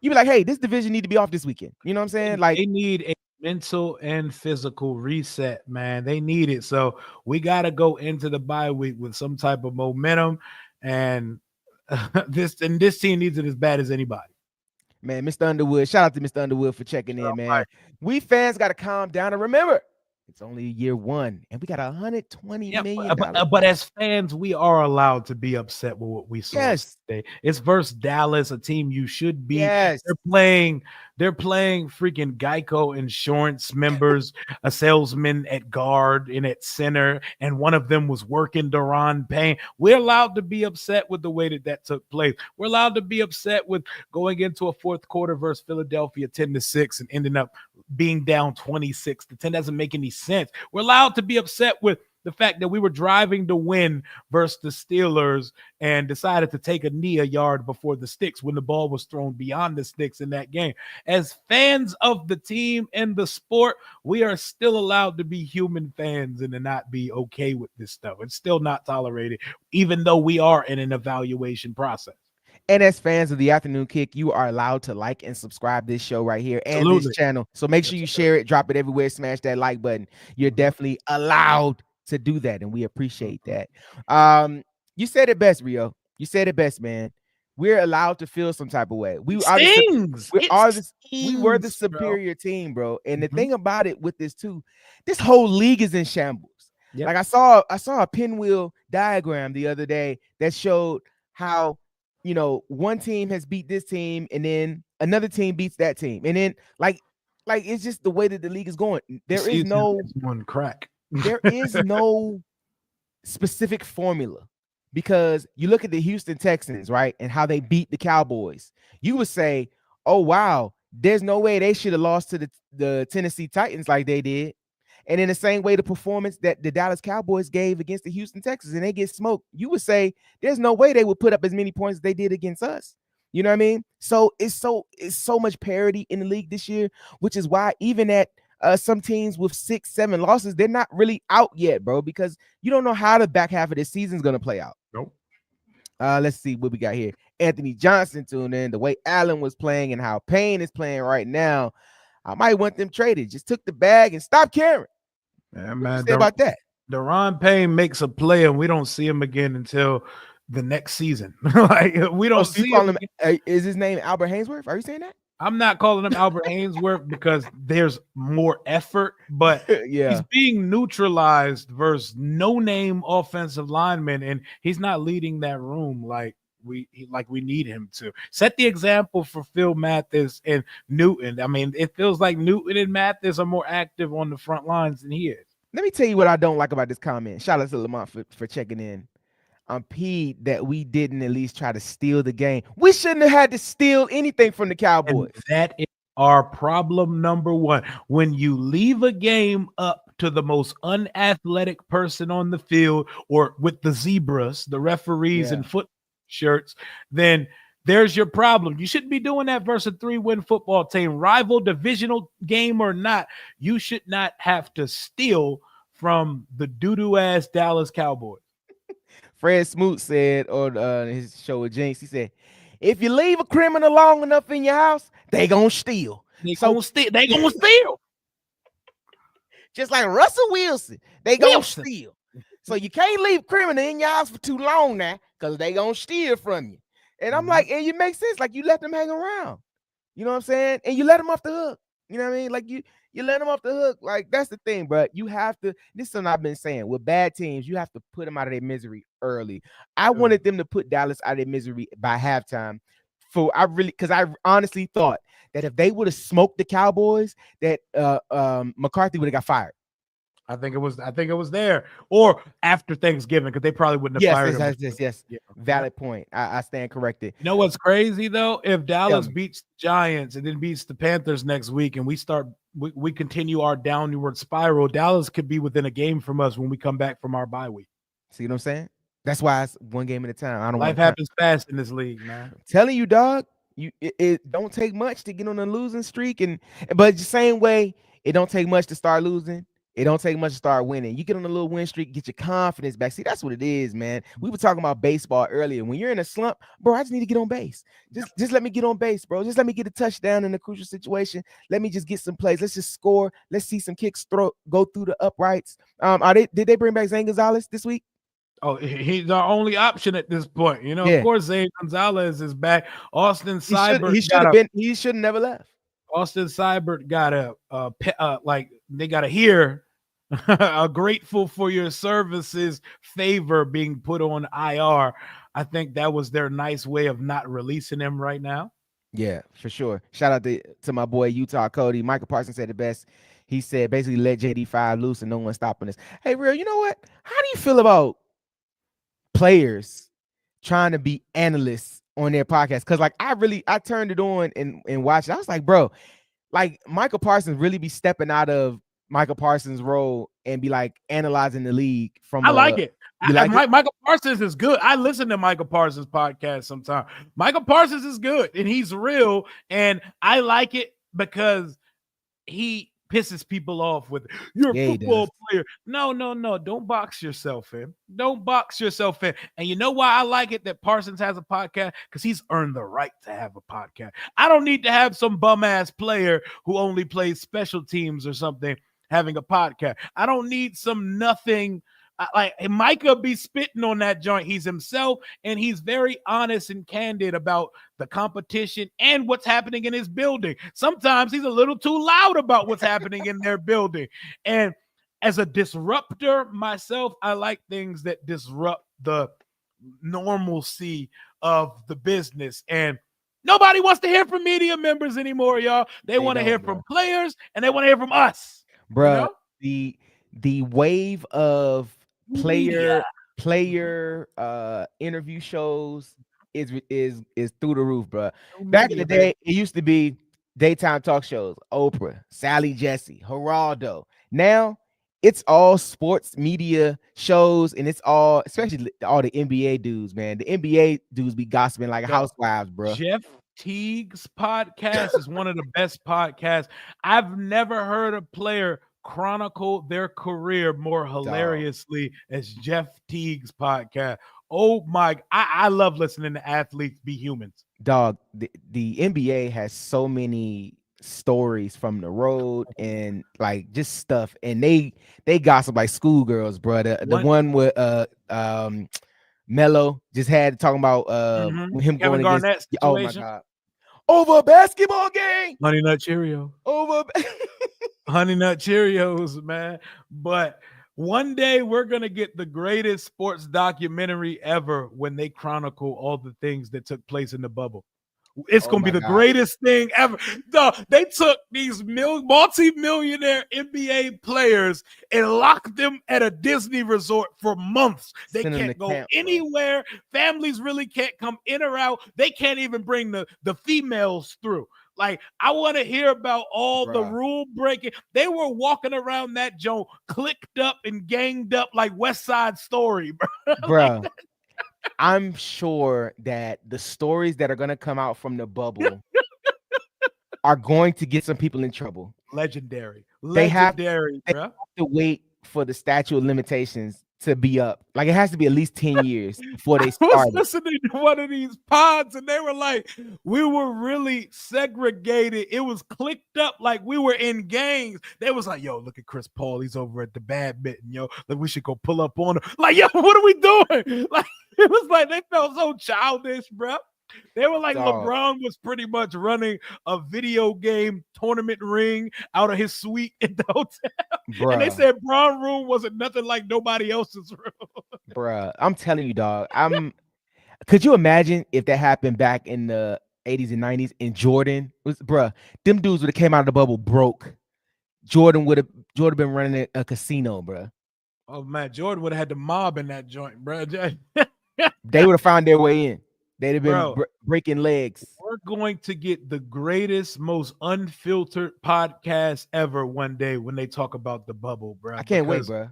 You'd be like, hey, this division need to be off this weekend. You know what I'm saying? Like, they need a mental and physical reset, man. They need it. So we got to go into the bye week with some type of momentum, and this team needs it as bad as anybody. Man, Mr. Underwood, shout out to Mr. Underwood for checking in, man. Right. We fans got to calm down and remember, it's only year 1, and we got $120 million. But as fans, we are allowed to be upset with what we saw. Yes, today. It's versus Dallas, a team you should be. Yes, they're playing freaking Geico insurance members, a salesman at guard and at center, and one of them was working Daron Payne. We're allowed to be upset with the way that took place. We're allowed to be upset with going into a fourth quarter versus Philadelphia 10-6 and ending up being down 26-10. Doesn't make any sense. We're allowed to be upset with the fact that we were driving to win versus the Steelers and decided to take a knee a yard before the sticks when the ball was thrown beyond the sticks in that game. As fans of the team and the sport, we are still allowed to be human fans and to not be okay with this stuff. It's still not tolerated, even though we are in an evaluation process. And as fans of the Afternoon Kick, you are allowed to like and subscribe this show right here and Absolutely. This channel. So make sure you share it, drop it everywhere, smash that like button. You're definitely allowed to do that, and we appreciate that. You said it best, Rio. You said it best, man. We're allowed to feel some type of way. We were the superior team, bro. And the thing about it with this too, this whole league is in shambles. Yep. Like I saw a pinwheel diagram the other day that showed how, one team has beat this team, and then another team beats that team, and then like it's just the way that the league is going. There is no one crack. There is no specific formula, because you look at the Houston Texans, right, and how they beat the Cowboys. You would say, oh, wow, there's no way they should have lost to the Tennessee Titans like they did. And in the same way, the performance that the Dallas Cowboys gave against the Houston Texans, and they get smoked, you would say there's no way they would put up as many points as they did against us. You know what I mean? So it's so much parity in the league this year, which is why even at some teams with 6-7 losses, they're not really out yet, bro, because you don't know how the back half of the season is gonna play out. Nope. Let's see what we got here. Anthony Johnson tuned in. The way Allen was playing and how Payne is playing right now, I might want them traded. Just took the bag and stopped caring. Yeah, What man. you say about that? Deron Payne makes a play and we don't see him again until the next season. Like we don't So you see call him. him? Is his name Albert Hainsworth? Are you saying that? I'm not calling him Albert Hainsworth because there's more effort, but Yeah. he's being neutralized versus no-name offensive lineman, and he's not leading that room like we need him to. Set the example for Phil Mathis and Newton. I mean, it feels like Newton and Mathis are more active on the front lines than he is. Let me tell you what I don't like about this comment. Shout out to Lamont for checking in. I'm peed that we didn't at least try to steal the game. We shouldn't have had to steal anything from the Cowboys. And that is our problem number one. When you leave a game up to the most unathletic person on the field or with the zebras, the referees in foot shirts, then there's your problem. You shouldn't be doing that versus a 3-win football team, rival divisional game or not. You should not have to steal from the doo-doo ass Dallas Cowboys. Fred Smoot said on his show with Jinx, he said, if you leave a criminal long enough in your house, they gonna steal. They gonna steal. Just like Russell Wilson, they gonna steal. So you can't leave criminal in your house for too long now, because they gonna steal from you. And I'm like, and you make sense, like you let them hang around. You know what I'm saying? And you let them off the hook. You know what I mean? Like you let them off the hook. Like that's the thing, bro. You have to. This is something I've been saying. With bad teams, you have to put them out of their misery early. I wanted them to put Dallas out of their misery by halftime. Because I honestly thought that if they would have smoked the Cowboys, that McCarthy would have got fired. I think it was there or after Thanksgiving because they probably wouldn't have fired him. Yes. Yeah. Valid point. I stand corrected. You know what's crazy though? If Dallas beats the Giants and then beats the Panthers next week, and we continue our downward spiral, Dallas could be within a game from us when we come back from our bye week. See what I'm saying? That's why it's one game at a time. Life happens fast in this league, man. I'm telling you, dog. It don't take much to get on a losing streak, but the same way it don't take much to start losing. It don't take much to start winning. You get on a little win streak, get your confidence back. See, that's what it is, man. We were talking about baseball earlier. When you're in a slump, bro, I just need to get on base. Just let me get on base, bro. Just let me get a touchdown in a crucial situation. Let me just get some plays. Let's just score. Let's see some kicks go through the uprights. Did they bring back Zane Gonzalez this week? Oh, he's our only option at this point. You know, of course, Zane Gonzalez is back. Austin Seibert. He should have never left. Austin Seibert got they got to hear a grateful for your services favor being put on IR. I think that was their nice way of not releasing him right now. Yeah, for sure. Shout out to my boy Utah Cody. Michael Parsons said the best. He said basically let JD5 loose and no one's stopping us. Hey, Real, you know what? How do you feel about players trying to be analysts on their podcast? Because like I turned it on and watched it. I was like, bro, like Michael Parsons really be stepping out of Michael Parsons' role and be like analyzing the league from. I like it. Like Michael Parsons is good. I listen to Michael Parsons' podcast sometimes. Michael Parsons is good and he's real, and I like it because he pisses people off with you're a football player. No. Don't box yourself in. Don't box yourself in. And you know why I like it that Parsons has a podcast? Because he's earned the right to have a podcast. I don't need to have some bum ass player who only plays special teams or something having a podcast. I don't need some nothing. Like Micah be spitting on that joint. He's himself, and he's very honest and candid about the competition and what's happening in his building. Sometimes he's a little too loud about what's happening in their building. And as a disruptor myself, I like things that disrupt the normalcy of the business. And nobody wants to hear from media members anymore, y'all. They want to hear from players, and they want to hear from us. Bro, you know? The wave of player interview shows is through the roof, bro. Back in the day, it used to be daytime talk shows, Oprah, Sally Jesse, Geraldo. Now it's all sports media shows, and it's all, especially all the NBA dudes, man. The NBA dudes be gossiping like Yo, housewives, bro. Jeff Teague's podcast is one of the best podcasts. I've never heard a player chronicle their career more hilariously as Jeff Teague's podcast. Oh my, I love listening to athletes be humans. Dog, the NBA has so many stories from the road and like just stuff, and they gossip like schoolgirls, bro. The one with Melo just had talking about him Kevin going against, Garnett oh my situation. god, over a basketball game, Honey Nut Cheerio. over Honey Nut Cheerios, man. But one day we're going to get the greatest sports documentary ever when they chronicle all the things that took place in the bubble. It's going to be the greatest thing ever. They took these multi-millionaire NBA players and locked them at a Disney resort for months. They can't go anywhere. Families really can't come in or out. They can't even bring the females through. Like, I want to hear about all the rule breaking. They were walking around that joint clicked up and ganged up like West Side Story, bro. Like, I'm sure that the stories that are going to come out from the bubble are going to get some people in trouble. Legendary. They have to wait for the statute of limitations to be up. Like, it has to be at least 10 years before they start. I was listening to one of these pods and they were like, we were really segregated. It was clicked up like we were in gangs. They was like, yo, look at Chris Paul. He's over at the badminton, yo. Like, we should go pull up on him. Like, yo, what are we doing? Like, it was like they felt so childish, bro. They were like, LeBron was pretty much running a video game tournament ring out of his suite in the hotel. Bruh. And they said Bron room wasn't nothing like nobody else's room. Bruh, I'm telling you, dog. Could you imagine if that happened back in the 80s and 90s and Jordan was, bruh, them dudes would have came out of the bubble broke. Jordan would have been running a casino, bruh. Oh man, Jordan would have had the mob in that joint, bruh. They would have found their way in. They'd have been breaking legs. We're going to get the greatest, most unfiltered podcast ever one day when they talk about the bubble, bro. I can't wait, bro.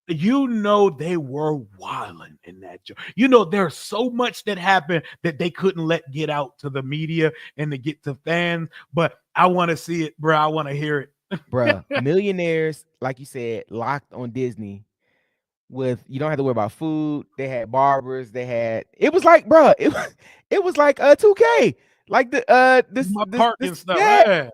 You know they were wilding in that joke. You know there's so much that happened that they couldn't let get out to the media and to get to fans. But I want to see it, bro. I want to hear it, bro. Millionaires, like you said, locked on Disney. With you don't have to worry about food. They had barbers. It was like, bro, it was like 2K, like this parking stuff. Yeah.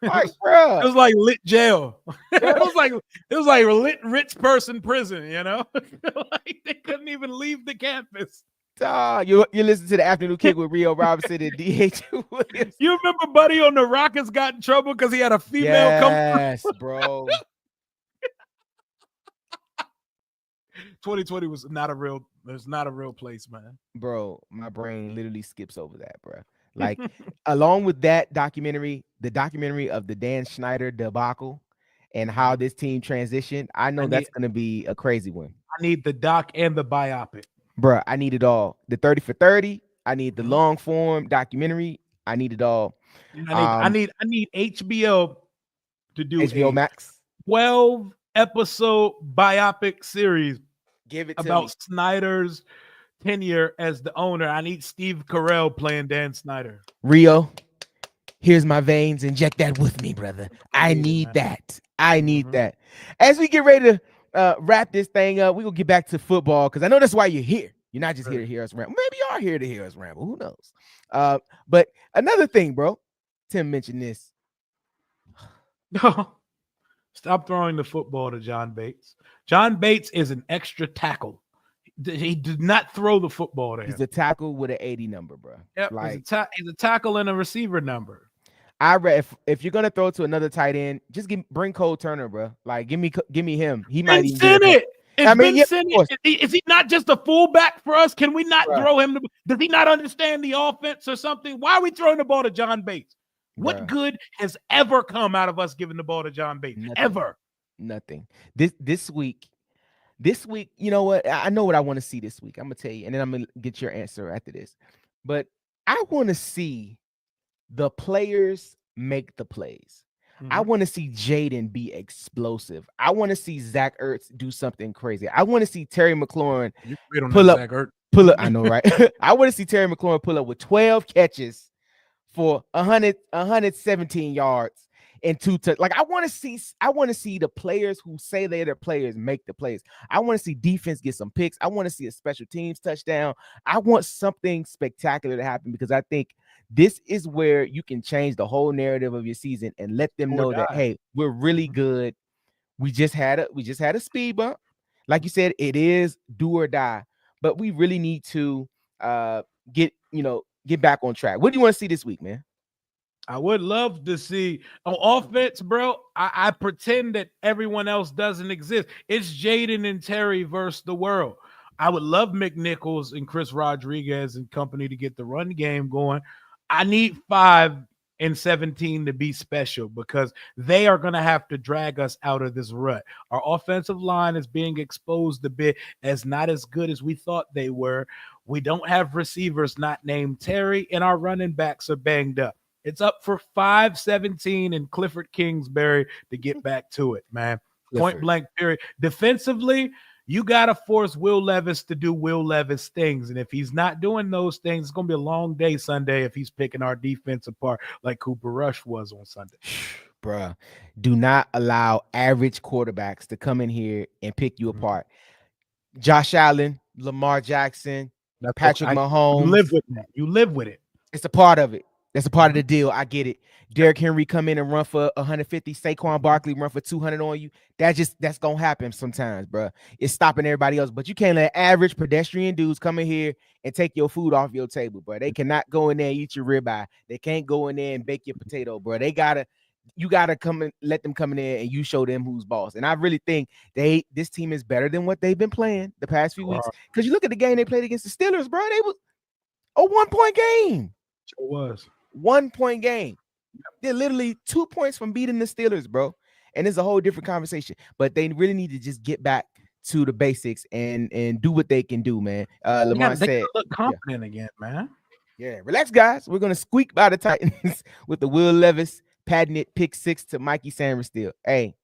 Like, bro, it was like lit jail. it was like lit rich person prison. You know, like they couldn't even leave the campus. You listen to the Afternoon Kick with Rio Robinson and DH Williams. You remember Buddy on the Rockets got in trouble because he had a female come through? Yes, bro. 2020 was not a real. There's not a real place, man. Bro, my brain literally skips over that, bro. Like, along with that documentary, the documentary of the Dan Snyder debacle and how this team transitioned, I know that's going to be a crazy one. I need the doc and the biopic. Bro, I need it all. The 30 for 30. I need the long form documentary. I need it all. I need HBO to do HBO Max 12 episode biopic series. Give it to about me. Snyder's tenure as the owner. I need Steve Carell playing Dan Snyder. Rio, here's my veins. Inject that with me, brother. I need that. I need that. As we get ready to wrap this thing up, we're going to get back to football because I know that's why you're here. You're not just here to hear us ramble. Maybe you are here to hear us ramble. Who knows? But another thing, bro. Tim mentioned this. Stop throwing the football to John Bates. John Bates is an extra tackle. He did not throw the football to him. He's a tackle with an 80 number, bro. Yep, like, he's a tackle and a receiver number. I read if you're gonna throw it to another tight end, just bring Cole Turner, bro. Like, give me him. He might even send it. Is he not just a fullback for us? Can we not throw him? Does he not understand the offense or something? Why are we throwing the ball to John Bates? What good has ever come out of us giving the ball to John Bates? Nothing. Ever? Nothing. This week, you know what? I know what I want to see this week. I'm gonna tell you, and then I'm gonna get your answer after this. But I want to see the players make the plays. I want to see Jaden be explosive. I want to see Zach Ertz do something crazy. I want to see Terry McLaurin You quit on pull that up. Zach Ertz. Pull up. I know, right? I want to see Terry McLaurin pull up with 12 catches for 117 yards and like I want to see the players who say they're the players make the plays. I want to see defense get some picks. I want to see a special teams touchdown. I want something spectacular to happen because I think this is where you can change the whole narrative of your season and let them know that, hey, we're really good. We just had a speed bump. Like you said, it is do or die, but we really need to get back on track. What do you want to see this week, man? I would love to see on offense, bro. I pretend that everyone else doesn't exist. It's Jaden and Terry versus the world. I would love McNichols and Chris Rodriguez and company to get the run game going. I need 5 and 17 to be special because they are going to have to drag us out of this rut. Our offensive line is being exposed a bit as not as good as we thought they were. We don't have receivers not named Terry, and our running backs are banged up. It's up for 5-17 and Clifford Kingsbury to get back to it, man. Point blank period. Defensively, you got to force Will Levis to do Will Levis things. And if he's not doing those things, it's going to be a long day Sunday if he's picking our defense apart like Cooper Rush was on Sunday. Bruh, do not allow average quarterbacks to come in here and pick you apart. Josh Allen, Lamar Jackson, Patrick Mahomes. You live with that. You live with it. It's a part of it. That's a part of the deal. I get it. Derrick Henry come in and run for 150. Saquon Barkley run for 200 on you. That's gonna happen sometimes, bro. It's stopping everybody else, but you can't let average pedestrian dudes come in here and take your food off your table, bro. They cannot go in there and eat your ribeye. They can't go in there and bake your potato, bro. You gotta come and let them come in there and you show them who's boss. And I really think this team is better than what they've been playing the past few weeks. Because you look at the game they played against the Steelers, bro. They was a 1-point game. Sure was. 1-point game. They're literally 2 points from beating the Steelers, bro. And it's a whole different conversation. But they really need to just get back to the basics and do what they can do, man. Lamar said, look confident again, man. Yeah, relax, guys. We're gonna squeak by the Titans with the Will Levis patented pick 6 to Mikey Sainristil. Hey,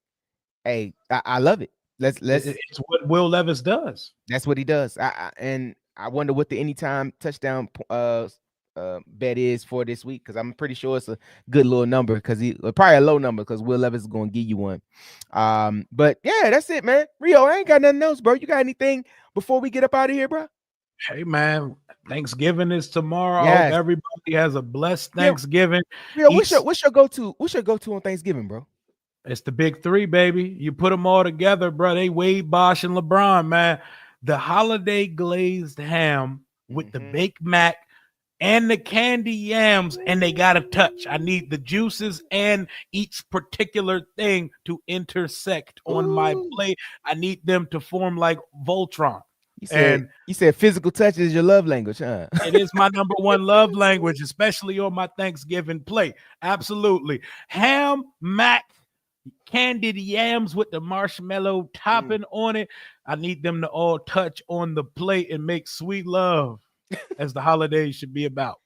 I love it. Let's. It's what Will Levis does. That's what he does. And I wonder what the anytime touchdown bet is for this week because I'm pretty sure it's a good little number because probably a low number because Will Levis is going to give you one. But yeah, that's it, man. Rio, I ain't got nothing else, bro. You got anything before we get up out of here, bro? Hey, man, Thanksgiving is tomorrow. Yes. I hope everybody has a blessed Thanksgiving. Rio, what's your go-to? What's your go-to on Thanksgiving, bro? It's the big 3, baby. You put them all together, bro. They Wade, Bosch, and LeBron, man. The holiday glazed ham with the baked mac and the candy yams, and they got a touch. I need the juices and each particular thing to intersect on my plate. I need them to form like Voltron. You said physical touch is your love language, huh? It is my number 1 love language, especially on my Thanksgiving plate. Absolutely. Ham, mac, candied yams with the marshmallow topping on it. I need them to all touch on the plate and make sweet love. As the holidays should be about.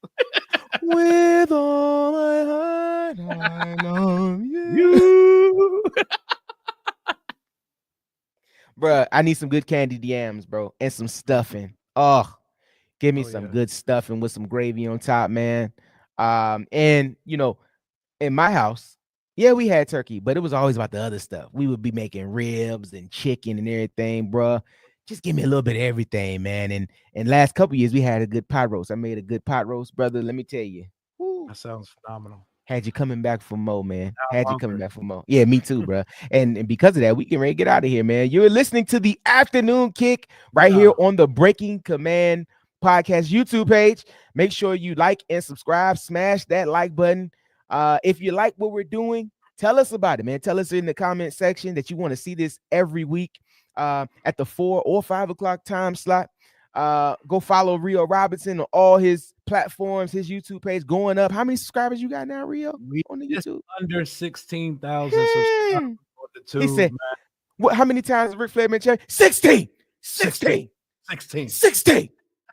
With all my heart, I love you. Bruh, I need some good candied yams, bro, and some stuffing. Oh, give me some good stuffing with some gravy on top, man. And in my house, yeah, we had turkey, but it was always about the other stuff. We would be making ribs and chicken and everything, bruh. Just give me a little bit of everything, man. And last couple years, we had a good pot roast. I made a good pot roast, brother. Let me tell you. That sounds phenomenal. Had you coming back for more, man. Had you coming back for more. Yeah, me too, bro. And because of that, we can ready to get out of here, man. You're listening to the Afternoon Kick right here on the Breaking Command Podcast YouTube page. Make sure you like and subscribe. Smash that like button. If you like what we're doing, tell us about it, man. Tell us in the comment section that you want to see this every week. At the 4 or 5 o'clock time slot. Go follow Rio Robinson on all his platforms, his YouTube page going up. How many subscribers you got now, Rio? On the YouTube? Under 16,000 subscribers on the tube. He said, how many times Ric Flair mentioned? 16.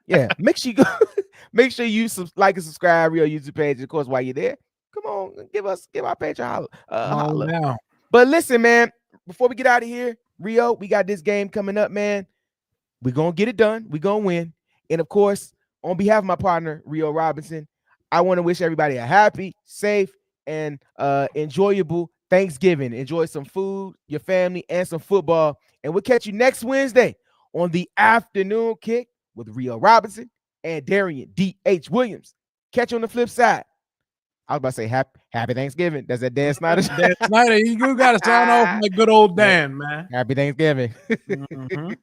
Yeah, make sure you like and subscribe Rio YouTube page. Of course, while you're there, come come on, give our page a holler. Oh, now. But listen, man, before we get out of here, Rio, we got this game coming up, man. We're going to get it done. We're going to win. And of course, on behalf of my partner, Rio Robinson, I want to wish everybody a happy, safe, and enjoyable Thanksgiving. Enjoy some food, your family, and some football. And we'll catch you next Wednesday on the afternoon kick with Rio Robinson and Darian D.H. Williams. Catch you on the flip side. I was about to say happy Thanksgiving. That's that Dan Snyder. Dan Snyder, you got to sign off like good old Dan, man. Happy Thanksgiving. Mm-hmm.